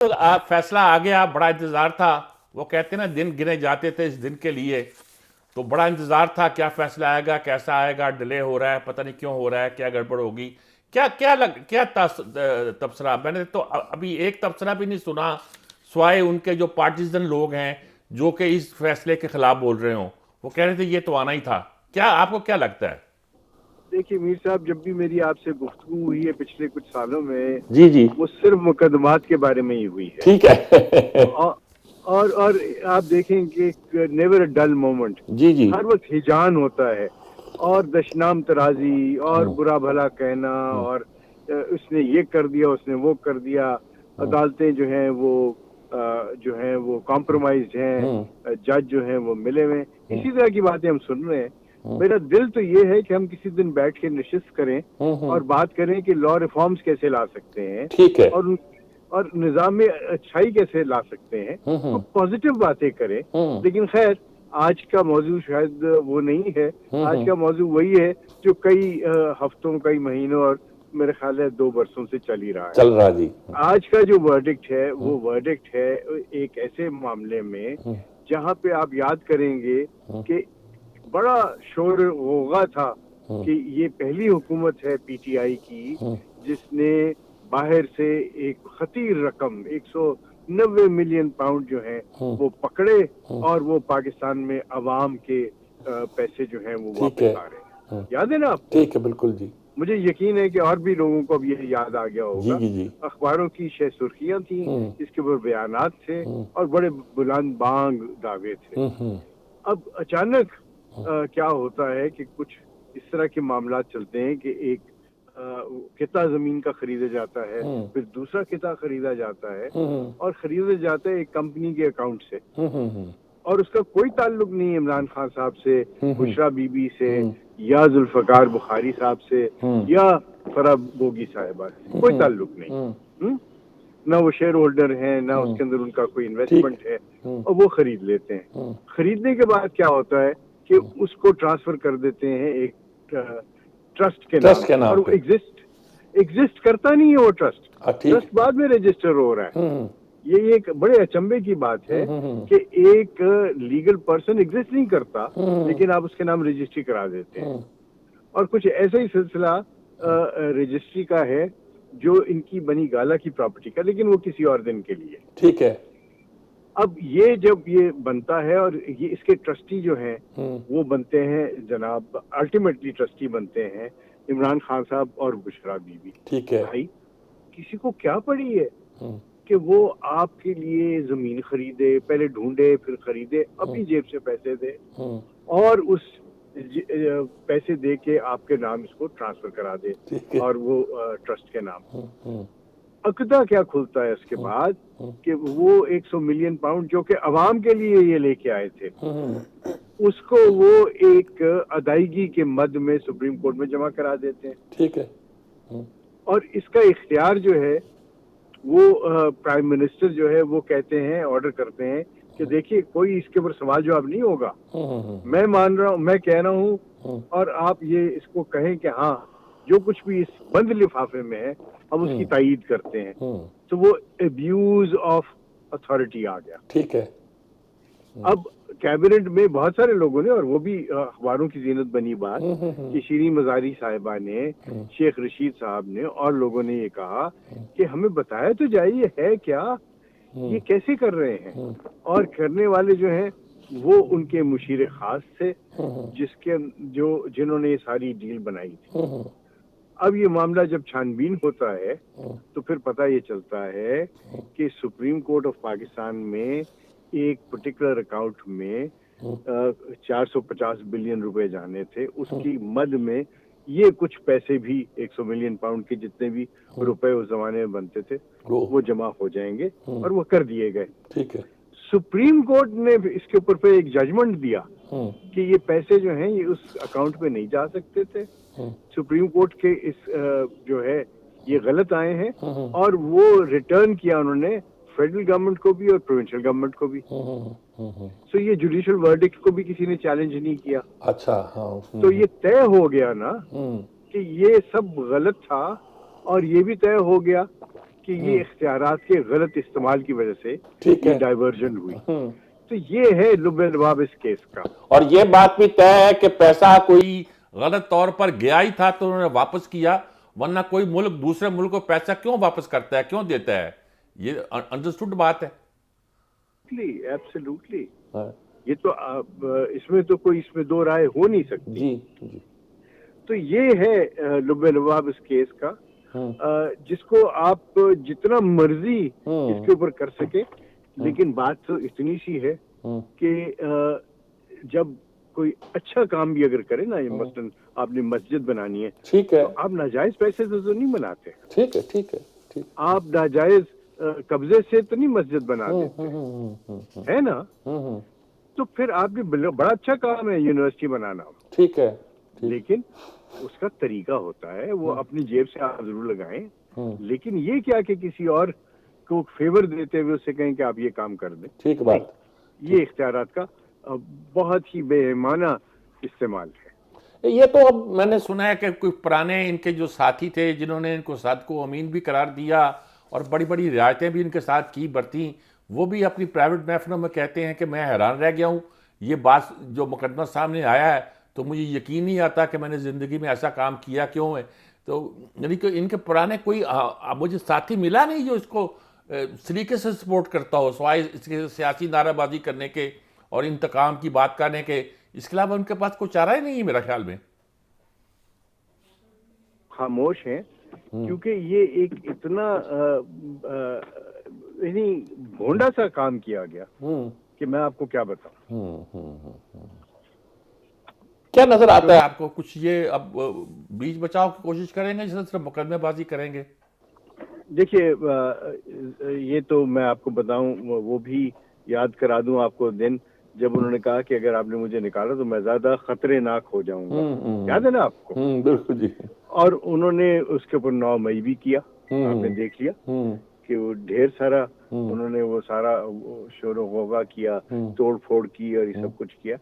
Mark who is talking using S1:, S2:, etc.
S1: फैसला आ गया, बड़ा इंतजार था। वो कहते हैं ना, दिन गिने जाते थे इस दिन के लिए। तो बड़ा इंतजार था, क्या फैसला आएगा, कैसा आएगा, डिले हो रहा है, पता नहीं क्यों हो रहा है, क्या गड़बड़ होगी। क्या तबसरा, मैंने तो अभी एक तबसरा भी नहीं सुना, स्वाए उनके जो पार्टिजन लोग हैं जो कि इस फैसले के खिलाफ बोल रहे हो। वो कह रहे थे ये तो आना ही था। क्या आपको क्या लगता है?
S2: देखिए मीर साहब, जब भी मेरी आपसे गुफ्तगू हुई है पिछले कुछ सालों में,
S1: जी जी।
S2: वो सिर्फ मुकदमात के बारे में ही हुई है।
S1: ठीक है।
S2: और और आप देखें कि नेवर अ डल मोमेंट,
S1: जी जी।
S2: हर वक्त हिजान होता है और दशनाम तराजी और बुरा भला कहना, और उसने ये कर दिया, उसने वो कर दिया। अदालतें जो हैं वो कॉम्प्रोमाइज हैं, जज जो हैं वो मिले हुए हैं, इसी तरह की बातें हम सुन रहे हैं। मेरा दिल तो ये है कि हम किसी दिन बैठ के निशिस्त करें और बात करें कि लॉ रिफॉर्म्स कैसे ला सकते हैं,
S1: ठीक है।
S2: और निज़ाम में अच्छाई कैसे ला सकते हैं, तो पॉजिटिव बातें करें। लेकिन खैर, आज का मौजू शायद वो नहीं है। आज का मौजू वही है जो कई हफ्तों, कई महीनों और मेरे ख्याल है 2 बरसों से चल ही रहा है।
S1: चल रहा जी।
S2: आज का जो वर्डिक्ट है वो वर्डिक्ट है एक ऐसे मामले में जहां पे आप याद करेंगे कि बड़ा शोर होगा था कि ये पहली हुकूमत है पीटीआई की जिसने बाहर से एक खतीर रकम 190 मिलियन पाउंड जो है वो पकड़े और वो पाकिस्तान में अवाम के पैसे जो हैं वो
S1: ठीक
S2: वापस
S1: है।
S2: आ रहे हैं। याद है ना आपको?
S1: ठीक है, बिल्कुल जी।
S2: मुझे यकीन है कि और भी लोगों को अब ये याद आ गया
S1: जी
S2: होगा।
S1: जी जी।
S2: अखबारों की शह सुर्खियां थी, इसके ऊपर बयानात थे और बड़े बुलंद बांग दावे थे। अब अचानक क्या होता है कि कुछ इस तरह के मामला चलते हैं कि एक किता जमीन का खरीदा जाता है, फिर दूसरा किता खरीदा जाता है और खरीदा जाता है एक कंपनी के अकाउंट से, और उसका कोई ताल्लुक नहीं इमरान खान साहब से, बुशरा बीबी से, या जुल्फकार बुखारी साहब से, या फराब बोगी साहिबा से, कोई ताल्लुक नहीं। ना वो शेयर होल्डर हैं, ना उसके अंदर उनका कोई इन्वेस्टमेंट है, और वो खरीद लेते हैं। खरीदने के बाद क्या होता है कि उसको ट्रांसफर कर देते हैं एक ट्रस्ट के नाम
S1: के
S2: पे,
S1: नाम
S2: और वो
S1: पे।
S2: एग्जिस्ट करता नहीं है वो ट्रस्ट।
S1: ठीक।
S2: ट्रस्ट बाद में रजिस्टर हो रहा है। ये एक बड़े अचंभे की बात है कि एक लीगल पर्सन एग्जिस्ट नहीं करता, लेकिन आप उसके नाम रजिस्ट्री करा देते हैं। और कुछ ऐसा ही सिलसिला रजिस्ट्री का है जो इनकी बनी गाला की प्रॉपर्टी का, लेकिन वो किसी और दिन के लिए।
S1: ठीक है।
S2: अब ये जब ये बनता है और ये इसके ट्रस्टी जो हैं वो बनते हैं जनाब, अल्टीमेटली ट्रस्टी बनते हैं इमरान खान साहब और बुशरा बीबी।
S1: ठीक है।
S2: भाई, किसी को क्या पड़ी है कि वो आपके लिए जमीन खरीदे, पहले ढूंढे फिर खरीदे, अपनी जेब से पैसे दे और उस पैसे दे के आपके नाम इसको ट्रांसफर करा दे और वो ट्रस्ट के नाम। अकदा क्या खुलता है उसके बाद कि वो 100 मिलियन पाउंड जो कि अवाम के लिए ये लेके आए थे, उसको वो एक अदायगी के मद में सुप्रीम कोर्ट में जमा करा देते हैं।
S1: ठीक है।
S2: और इसका इख्तियार जो है वो प्राइम मिनिस्टर जो है वो कहते हैं, ऑर्डर करते हैं कि देखिए कोई इसके ऊपर सवाल जवाब नहीं होगा, मैं मान रहा हूँ, मैं कह रहा हूँ, और आप ये इसको कहें कि हाँ जो कुछ भी इस बंद लिफाफे में है हम उसकी तायीद करते हैं। तो वो अब्यूज ऑफ अथॉरिटी आ गया।
S1: ठीक है।
S2: अब कैबिनेट में बहुत सारे लोगों ने, और वो भी अखबारों की जीनत बनी बात कि शीरीन मजारी साहिबा ने, शेख रशीद साहब ने और लोगों ने ये कहा कि हमें बताया तो जाए ये है क्या, ये कैसे कर रहे हैं। और करने वाले जो हैं वो उनके मुशीर खास थे जिन्होंने ये सारी डील बनाई थी। अब ये मामला जब छानबीन होता है तो फिर पता ये चलता है कि सुप्रीम कोर्ट ऑफ पाकिस्तान में एक पर्टिकुलर अकाउंट में 450 बिलियन रुपए जाने थे, उसकी मद में ये कुछ पैसे भी 100 मिलियन पाउंड के जितने भी रुपए उस जमाने में बनते थे वो जमा हो जाएंगे, और वो कर दिए गए।
S1: ठीक है।
S2: सुप्रीम कोर्ट ने इसके ऊपर पे एक जजमेंट दिया कि ये पैसे जो हैं ये उस अकाउंट में नहीं जा सकते थे। सुप्रीम कोर्ट के इस जो है ये गलत आए हैं, और वो रिटर्न किया उन्होंने फेडरल गवर्नमेंट को भी और प्रोविंशियल गवर्नमेंट को भी। सो ये जुडिशियल वर्डिक्ट को भी किसी ने चैलेंज नहीं किया।
S1: अच्छा। हाँ।
S2: तो ये तय हो गया ना कि ये सब गलत था, और ये भी तय हो गया کہ یہ اختیارات کے غلط استعمال کی وجہ سے
S1: ٹھیک ہے
S2: یہ ڈائیورژن ہوئی. تو یہ ہے لب لباب اس کیس کا.
S1: اور یہ بات بھی طے ہے کہ پیسہ کوئی غلط طور پر گیا ہی تھا تو انہوں نے واپس کیا، ورنہ کوئی ملک دوسرے ملک کو پیسہ کیوں واپس کرتا ہے، کیوں دیتا ہے؟ یہ انڈرسٹوڈ بات ہے.
S2: ایبسلیوٹلی. یہ تو اس میں تو کوئی اس میں دو رائے ہو نہیں سکتی.
S1: جی جی.
S2: تو یہ ہے لب لباب اس کیس کا، جس کو آپ جتنا مرضی اس کے اوپر کر سکے، لیکن بات تو اتنی سی ہے کہ جب کوئی اچھا کام بھی اگر کرے نا، مثلاً آپ نے مسجد بنانی ہے،
S1: ٹھیک ہے
S2: تو آپ ناجائز پیسے سے تو نہیں بناتے.
S1: ٹھیک ہے ٹھیک ہے ٹھیک.
S2: آپ ناجائز قبضے سے تو نہیں مسجد بنا دیتے، ہے نا؟ تو پھر آپ نے بڑا اچھا کام ہے یونیورسٹی بنانا،
S1: ٹھیک ہے.
S2: لیکن اس کا طریقہ ہوتا ہے، وہ اپنی جیب سے آپ ضرور لگائیں، لیکن یہ کیا کہ کسی اور کو فیور دیتے ہوئے اسے کہیں کہ آپ یہ کام کر دیں.
S1: ٹھیک بات.
S2: یہ اختیارات کا بہت ہی بے ایمانہ استعمال ہے.
S1: یہ تو اب میں نے سنا ہے کہ کوئی پرانے ان کے جو ساتھی تھے جنہوں نے ان کو صادق و امین بھی قرار دیا اور بڑی بڑی رعایتیں بھی ان کے ساتھ کی برتیں، وہ بھی اپنی پرائیویٹ محفلوں میں کہتے ہیں کہ میں حیران رہ گیا ہوں، یہ بات جو مقدمہ سامنے آیا ہے تو مجھے یقین نہیں آتا کہ میں نے زندگی میں ایسا کام کیا کیوں ہے. تو یعنی کہ ان کے پرانے کوئی مجھے ساتھی ملا نہیں جو اس کو سلیقے سے سپورٹ کرتا ہو، سوائے اس کے سیاسی نعرہ بازی کرنے کے اور انتقام کی بات کرنے کے. اس کے علاوہ ان کے پاس کوئی چارہ ہی نہیں ہے میرا خیال میں.
S2: خاموش ہیں کیونکہ یہ ایک اتنا یعنی بھونڈا سا کام کیا گیا کہ میں آپ کو کیا بتاؤں.
S1: کیا نظر آتا ہے آپ کو کچھ؟ یہ اب بیچ بچاؤ کی کوشش کریں گے جس طرح مقدمے بازی کریں گے؟
S2: دیکھیے یہ تو میں آپ کو بتاؤں، وہ بھی یاد کرا دوں آپ کو دن جب انہوں نے کہا کہ اگر آپ نے مجھے نکالا تو میں زیادہ خطرے ناک ہو جاؤں گا. یاد ہے نا آپ کو؟
S1: بالکل جی.
S2: اور انہوں نے اس کے اوپر 9 مئی بھی کیا. آپ نے دیکھ لیا کہ وہ ڈھیر سارا انہوں نے وہ سارا شور و غوغا کیا، توڑ پھوڑ کی اور یہ سب کچھ کیا.